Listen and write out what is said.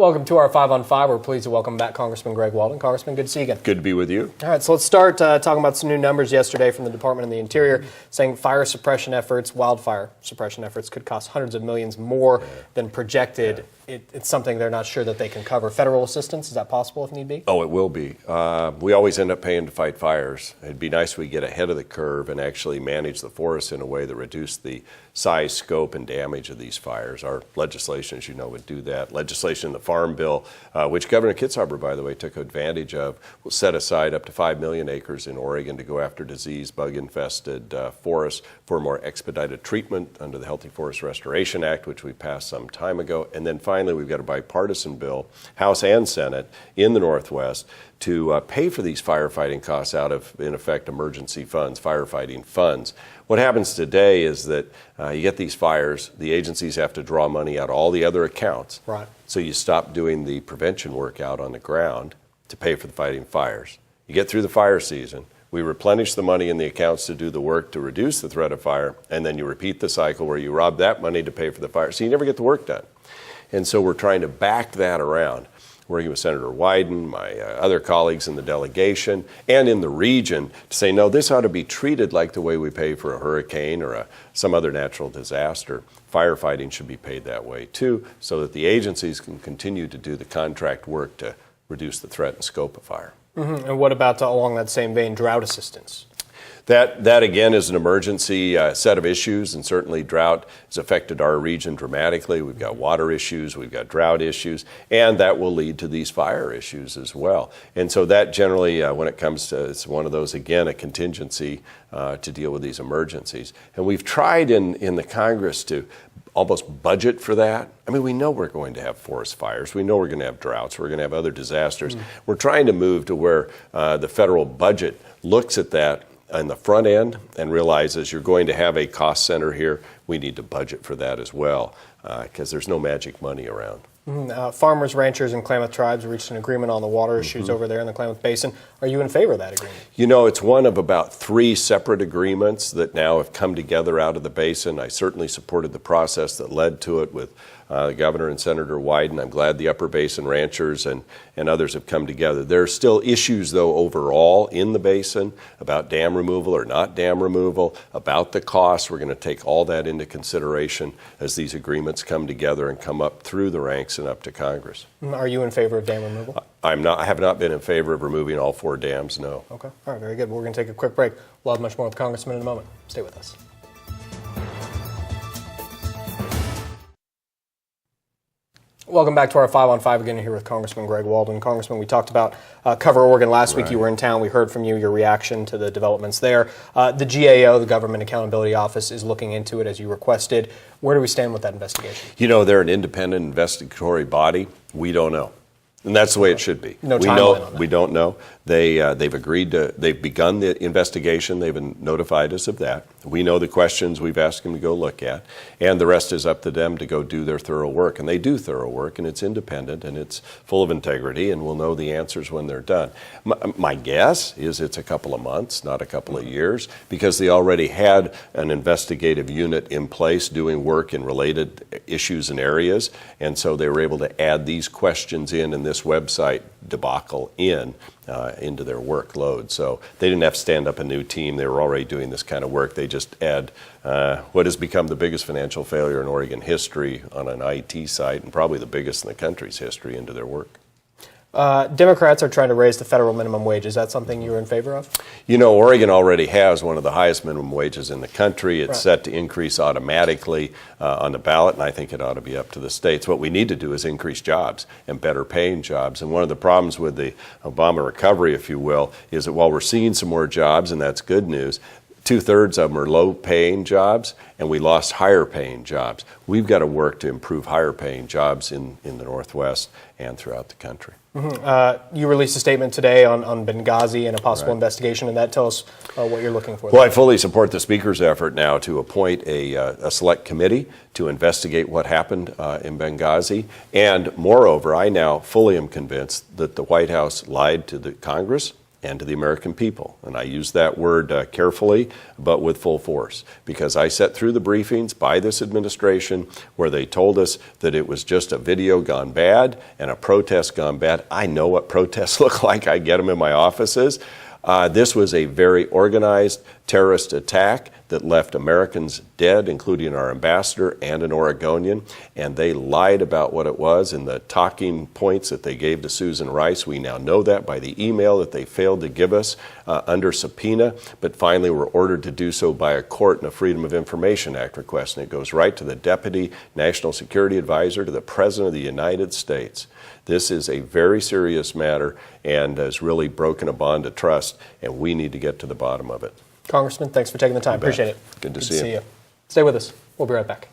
Welcome to our 5 on 5. We're pleased to welcome back Congressman Greg Walden. Congressman, good to see you again. Good to be with you. All right, so let's start talking about some new numbers yesterday from the Department of the Interior saying fire suppression efforts, wildfire suppression efforts could cost hundreds of millions more than projected. It's something they're not sure that they can cover. Federal assistance, is that possible if need be? Oh, it will be. We always end up paying to fight fires. It'd be nice if we get ahead of the curve and actually manage the forests in a way that reduce the size, scope, and damage of these fires. Our legislation, as you know, would do that. Legislation in the Farm Bill, which Governor Kitzhaber, by the way, took advantage of, will set aside up to 5 million acres in Oregon to go after disease, bug-infested forests for more expedited treatment under the Healthy Forest Restoration Act, which we passed some time ago. And then finally, we've got a bipartisan bill, House and Senate, in the Northwest to pay for these firefighting costs out of, in effect, emergency funds, firefighting funds. What happens today is that you get these fires, the agencies have to draw money out of all the other accounts. Right. So you stop doing the prevention work out on the ground to pay for the fighting fires. You get through the fire season, we replenish the money in the accounts to do the work to reduce the threat of fire, and then you repeat the cycle where you rob that money to pay for the fire. So you never get the work done. And so we're trying to back that around, working with Senator Wyden, my other colleagues in the delegation, and in the region to say, no, this ought to be treated like the way we pay for a hurricane or some other natural disaster. Firefighting should be paid that way too, so that the agencies can continue to do the contract work to reduce the threat and scope of fire. Mm-hmm. And what about, along that same vein, drought assistance? That again is an emergency set of issues, and certainly drought has affected our region dramatically. We've got water issues, we've got drought issues, and that will lead to these fire issues as well. And so that generally, when it comes to, it's one of those, again, a contingency to deal with these emergencies. And we've tried in the Congress to almost budget for that. I mean, we know we're going to have forest fires. We know we're going to have droughts. We're going to have other disasters. We're trying to move to where the federal budget looks at that on the front end and realizes you're going to have a cost center here. We need to budget for that as well because there's no magic money around. Farmers, ranchers, and Klamath tribes reached an agreement on the water issues over there in the Klamath Basin. Are you in favor of that agreement? You know, it's one of about 3 separate agreements that now have come together out of the basin. I certainly supported the process that led to it with the governor and Senator Wyden. I'm glad the Upper Basin ranchers and others have come together. There are still issues, though, overall in the basin about dam removal or not dam removal, about the costs. We're going to take all that into consideration as these agreements come together and come up through the ranks and up to Congress. Are you in favor of dam removal? I have not been in favor of removing all 4 dams, no. Okay. All right, very good. Well, we're going to take a quick break. We'll have much more with Congressman in a moment. Stay with us. Welcome back to our 5 on 5 again here with Congressman Greg Walden. Congressman, we talked about Cover Oregon last week. You were in town. We heard from you, your reaction to the developments there. The GAO, the Government Accountability Office, is looking into it as you requested. Where do we stand with that investigation? You know, they're an independent investigatory body. We don't know. And that's the way it should be. No timeline on that. We don't know. They've agreed to, they've begun the investigation. They've notified us of that. We know the questions we've asked them to go look at, and the rest is up to them to go do their thorough work. And they do thorough work, and it's independent, and it's full of integrity, and we'll know the answers when they're done. My guess is it's a couple of months, not a couple of years, because they already had an investigative unit in place doing work in related issues and areas, and so they were able to add these questions in this website debacle into their workload. So they didn't have to stand up a new team. They were already doing this kind of work. They just add what has become the biggest financial failure in Oregon history on an IT site, and probably the biggest in the country's history, into their work. Democrats are trying to raise the federal minimum wage. Is that something you're in favor of? You know, Oregon already has one of the highest minimum wages in the country. It's set to increase automatically on the ballot, and I think it ought to be up to the states. What we need to do is increase jobs and better paying jobs. And one of the problems with the Obama recovery, if you will, is that while we're seeing some more jobs, and that's good news, 2/3 of them are low-paying jobs, and we lost higher-paying jobs. We've got to work to improve higher-paying jobs in the Northwest and throughout the country. You released a statement today on Benghazi and a possible investigation, and that tell us what you're looking for. Well, I fully support the Speaker's effort now to appoint a select committee to investigate what happened in Benghazi. And moreover, I now fully am convinced that the White House lied to the Congress, and to the American people. And I use that word carefully, but with full force, because I sat through the briefings by this administration where they told us that it was just a video gone bad and a protest gone bad. I know what protests look like. I get them in my offices. This was a very organized terrorist attack that left Americans dead, including our ambassador and an Oregonian, and they lied about what it was in the talking points that they gave to Susan Rice. We now know that by the email that they failed to give us under subpoena, but finally were ordered to do so by a court in a Freedom of Information Act request, and it goes right to the Deputy National Security Advisor to the President of the United States. This is a very serious matter and has really broken a bond of trust, and we need to get to the bottom of it. Congressman, thanks for taking the time. Appreciate it. Good to see you. Stay with us. We'll be right back.